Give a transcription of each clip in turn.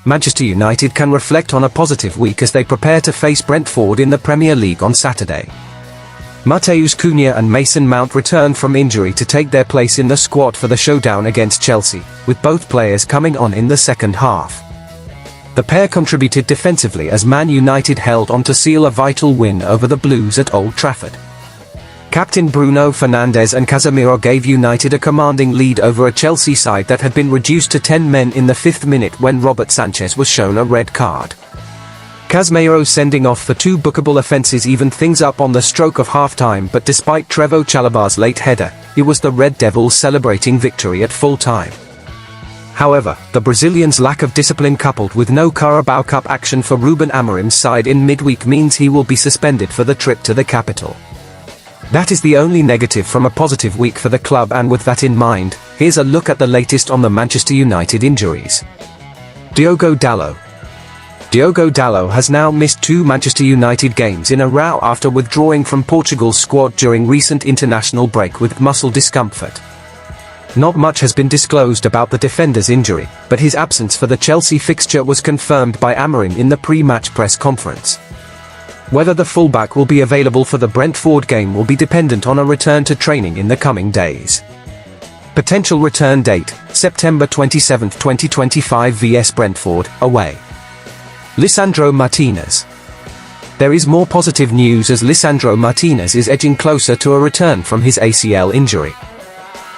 Manchester United can reflect on a positive week as they prepare to face Brentford in the Premier League on Saturday. Matheus Cunha and Mason Mount return from injury to take their place in the squad for the showdown against Chelsea, with both players coming on in the second half. The pair contributed defensively as Man United held on to seal a vital win over the Blues at Old Trafford. Captain Bruno Fernandes and Casemiro gave United a commanding lead over a Chelsea side that had been reduced to 10 men in the 5th minute when Robert Sanchez was shown a red card. Casemiro sending off for 2 bookable offences evened things up on the stroke of half-time, but despite Trevoh Chalobah's late header, it was the Red Devils celebrating victory at full-time. However, the Brazilian's lack of discipline coupled with no Carabao Cup action for Ruben Amorim's side in midweek means he will be suspended for the trip to the capital. That is the only negative from a positive week for the club, and with that in mind, here's a look at the latest on the Manchester United injuries. Diogo Dalot. Diogo Dalot has now missed 2 Manchester United games in a row after withdrawing from Portugal's squad during recent international break with muscle discomfort. Not much has been disclosed about the defender's injury, but his absence for the Chelsea fixture was confirmed by Amorim in the pre-match press conference. Whether the fullback will be available for the Brentford game will be dependent on a return to training in the coming days. Potential return date, September 27, 2025 vs Brentford, away. Lisandro Martinez. There is more positive news as Lisandro Martinez is edging closer to a return from his ACL injury.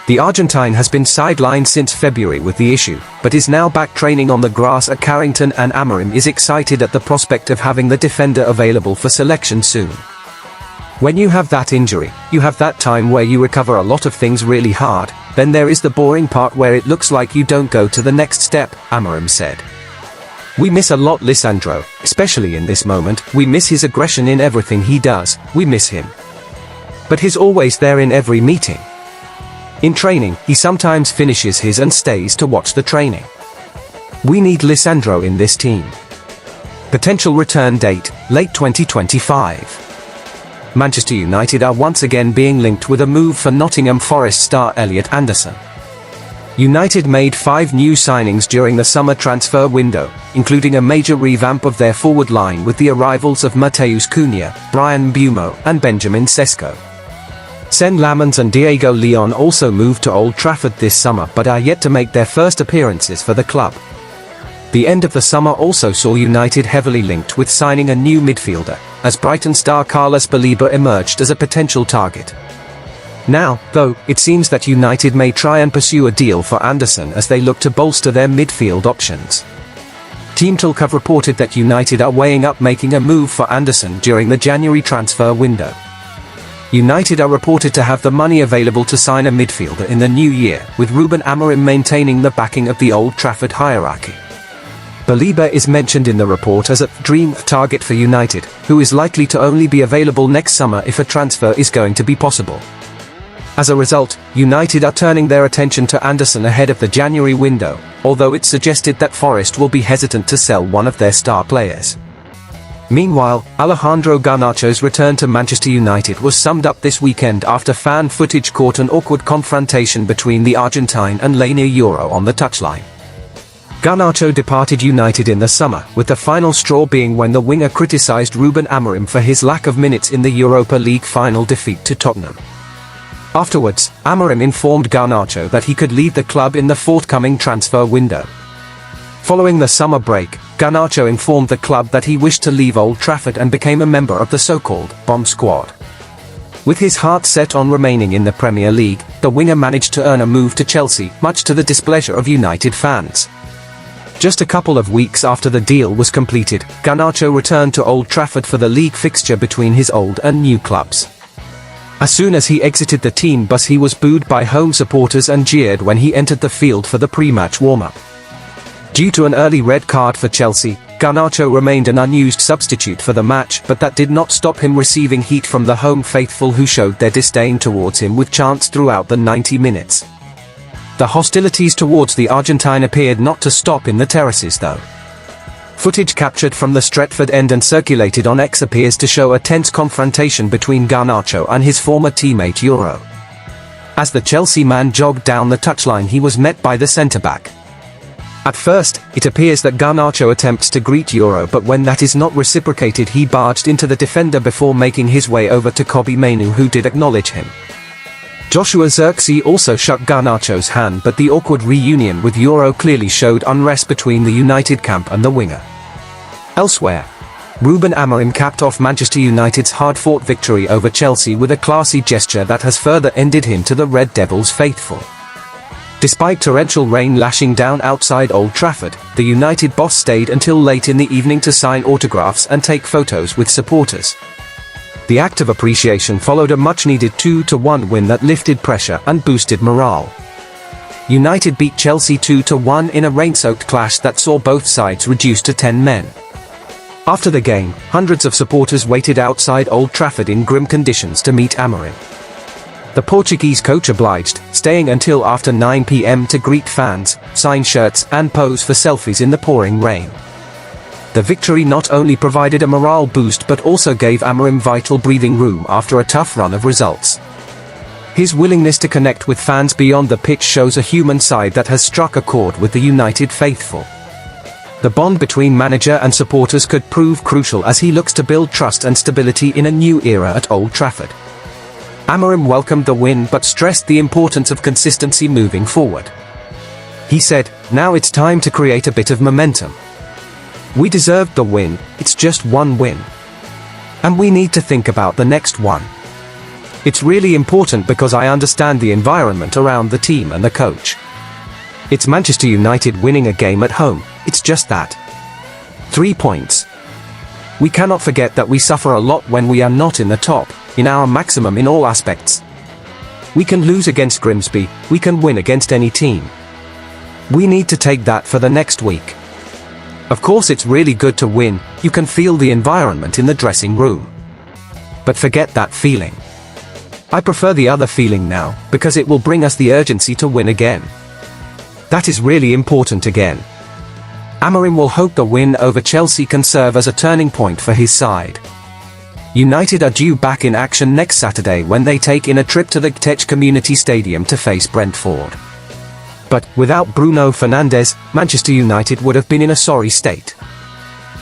The Argentine has been sidelined since February with the issue, but is now back training on the grass at Carrington, and Amorim is excited at the prospect of having the defender available for selection soon. When you have that injury, you have that time where you recover a lot of things really hard, then there is the boring part where it looks like you don't go to the next step, Amorim said. We miss a lot Lisandro, especially in this moment. We miss his aggression in everything he does, we miss him. But he's always there in every meeting. In training, he sometimes finishes his and stays to watch the training. We need Lisandro in this team. Potential return date, late 2025. Manchester United are once again being linked with a move for Nottingham Forest star Elliot Anderson. United made 5 new signings during the summer transfer window, including a major revamp of their forward line with the arrivals of Matheus Cunha, Bryan Mbeumo, and Benjamin Sesko. Sen Lamens and Diego Leon also moved to Old Trafford this summer but are yet to make their first appearances for the club. The end of the summer also saw United heavily linked with signing a new midfielder, as Brighton star Carlos Baleba emerged as a potential target. Now, though, it seems that United may try and pursue a deal for Anderson as they look to bolster their midfield options. Team Talk have reported that United are weighing up making a move for Anderson during the January transfer window. United are reported to have the money available to sign a midfielder in the new year, with Ruben Amorim maintaining the backing of the Old Trafford hierarchy. Baleba is mentioned in the report as a dream target for United, who is likely to only be available next summer if a transfer is going to be possible. As a result, United are turning their attention to Anderson ahead of the January window, although it's suggested that Forest will be hesitant to sell one of their star players. Meanwhile, Alejandro Garnacho's return to Manchester United was summed up this weekend after fan footage caught an awkward confrontation between the Argentine and Lena Euro on the touchline. Garnacho departed United in the summer, with the final straw being when the winger criticised Ruben Amorim for his lack of minutes in the Europa League final defeat to Tottenham. Afterwards, Amorim informed Garnacho that he could leave the club in the forthcoming transfer window. Following the summer break, Garnacho informed the club that he wished to leave Old Trafford and became a member of the so-called bomb squad. With his heart set on remaining in the Premier League, the winger managed to earn a move to Chelsea, much to the displeasure of United fans. Just a couple of weeks after the deal was completed, Garnacho returned to Old Trafford for the league fixture between his old and new clubs. As soon as he exited the team bus, he was booed by home supporters and jeered when he entered the field for the pre-match warm-up. Due to an early red card for Chelsea, Garnacho remained an unused substitute for the match, but that did not stop him receiving heat from the home faithful who showed their disdain towards him with chants throughout the 90 minutes. The hostilities towards the Argentine appeared not to stop in the terraces though. Footage captured from the Stretford end and circulated on X appears to show a tense confrontation between Garnacho and his former teammate Euro. As the Chelsea man jogged down the touchline, he was met by the centre-back. At first, it appears that Garnacho attempts to greet Euro, but when that is not reciprocated, he barged into the defender before making his way over to Kobbie Mainoo, who did acknowledge him. Joshua Zirkzee also shook Garnacho's hand, but the awkward reunion with Euro clearly showed unrest between the United camp and the winger. Elsewhere, Ruben Amorim capped off Manchester United's hard-fought victory over Chelsea with a classy gesture that has further endeared him to the Red Devils faithful. Despite torrential rain lashing down outside Old Trafford, the United boss stayed until late in the evening to sign autographs and take photos with supporters. The act of appreciation followed a much-needed 2-1 win that lifted pressure and boosted morale. United beat Chelsea 2-1 in a rain-soaked clash that saw both sides reduced to 10 men. After the game, hundreds of supporters waited outside Old Trafford in grim conditions to meet Amorim. The Portuguese coach obliged, staying until after 9 p.m. to greet fans, sign shirts and pose for selfies in the pouring rain. The victory not only provided a morale boost but also gave Amorim vital breathing room after a tough run of results. His willingness to connect with fans beyond the pitch shows a human side that has struck a chord with the United faithful. The bond between manager and supporters could prove crucial as he looks to build trust and stability in a new era at Old Trafford. Amorim welcomed the win but stressed the importance of consistency moving forward. He said, "Now it's time to create a bit of momentum. We deserved the win, it's just one win. And we need to think about the next one. It's really important because I understand the environment around the team and the coach. It's Manchester United winning a game at home, it's just that. 3 points. We cannot forget that we suffer a lot when we are not in the top, in our maximum in all aspects. We can lose against Grimsby, we can win against any team. We need to take that for the next week. Of course it's really good to win, you can feel the environment in the dressing room. But forget that feeling. I prefer the other feeling now, because it will bring us the urgency to win again. That is really important again." Amorim will hope the win over Chelsea can serve as a turning point for his side. United are due back in action next Saturday when they take in a trip to the Tech Community Stadium to face Brentford. But, without Bruno Fernandes, Manchester United would have been in a sorry state.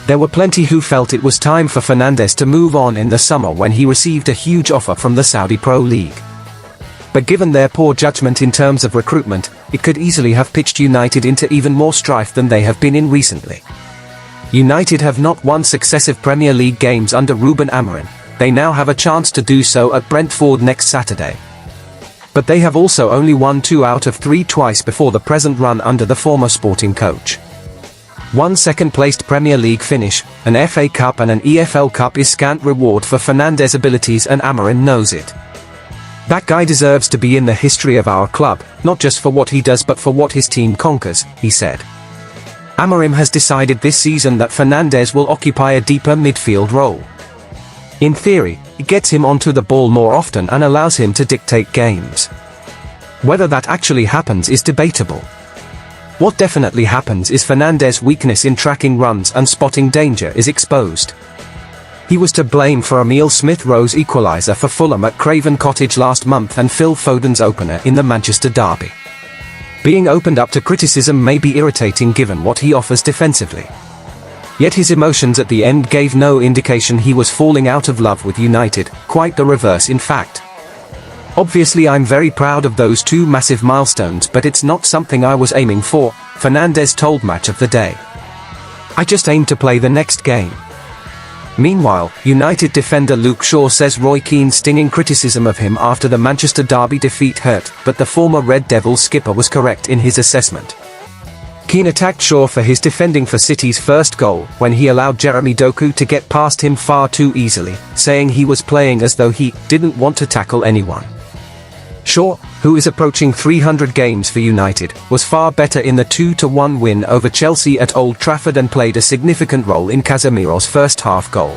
There were plenty who felt it was time for Fernandes to move on in the summer when he received a huge offer from the Saudi Pro League. But given their poor judgment in terms of recruitment, it could easily have pitched United into even more strife than they have been in recently. United have not won successive Premier League games under Ruben Amorim. They now have a chance to do so at Brentford next Saturday. But they have also only won 2 out of 3 twice before the present run under the former Sporting coach. One second-placed Premier League finish, an FA Cup and an EFL Cup is scant reward for Fernandes' abilities, and Amorim knows it. "That guy deserves to be in the history of our club, not just for what he does but for what his team conquers," he said. Amorim has decided this season that Fernandes will occupy a deeper midfield role. In theory, it gets him onto the ball more often and allows him to dictate games. Whether that actually happens is debatable. What definitely happens is Fernandes' weakness in tracking runs and spotting danger is exposed. He was to blame for Emile Smith-Rowe's equaliser for Fulham at Craven Cottage last month and Phil Foden's opener in the Manchester derby. Being opened up to criticism may be irritating given what he offers defensively. Yet his emotions at the end gave no indication he was falling out of love with United, quite the reverse in fact. "Obviously I'm very proud of those 2 massive milestones, but it's not something I was aiming for," Fernandes told Match of the Day. "I just aim to play the next game." Meanwhile, United defender Luke Shaw says Roy Keane's stinging criticism of him after the Manchester derby defeat hurt, but the former Red Devils skipper was correct in his assessment. Keane attacked Shaw for his defending for City's first goal, when he allowed Jeremy Doku to get past him far too easily, saying he was playing as though he didn't want to tackle anyone. Shaw, who is approaching 300 games for United, was far better in the 2-1 win over Chelsea at Old Trafford and played a significant role in Casemiro's first half goal.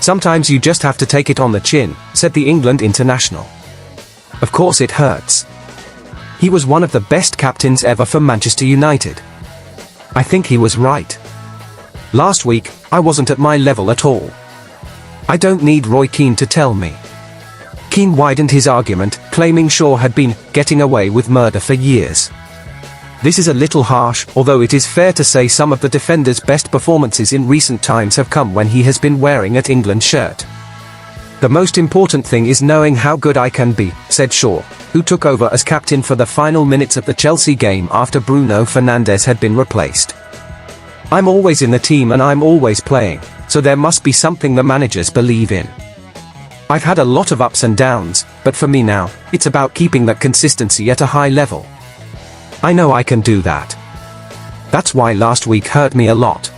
"Sometimes you just have to take it on the chin," said the England international. "Of course it hurts. He was one of the best captains ever for Manchester United. I think he was right. Last week, I wasn't at my level at all. I don't need Roy Keane to tell me." Keane widened his argument, claiming Shaw had been getting away with murder for years. This is a little harsh, although it is fair to say some of the defender's best performances in recent times have come when he has been wearing an England shirt. The most important thing is knowing how good I can be, said Shaw, who took over as captain for the final minutes of the Chelsea game after Bruno Fernandes had been replaced. I'm always in the team and I'm always playing, so there must be something the managers believe in. I've had a lot of ups and downs, but for me now, it's about keeping that consistency at a high level. I know I can do that. That's why last week hurt me a lot.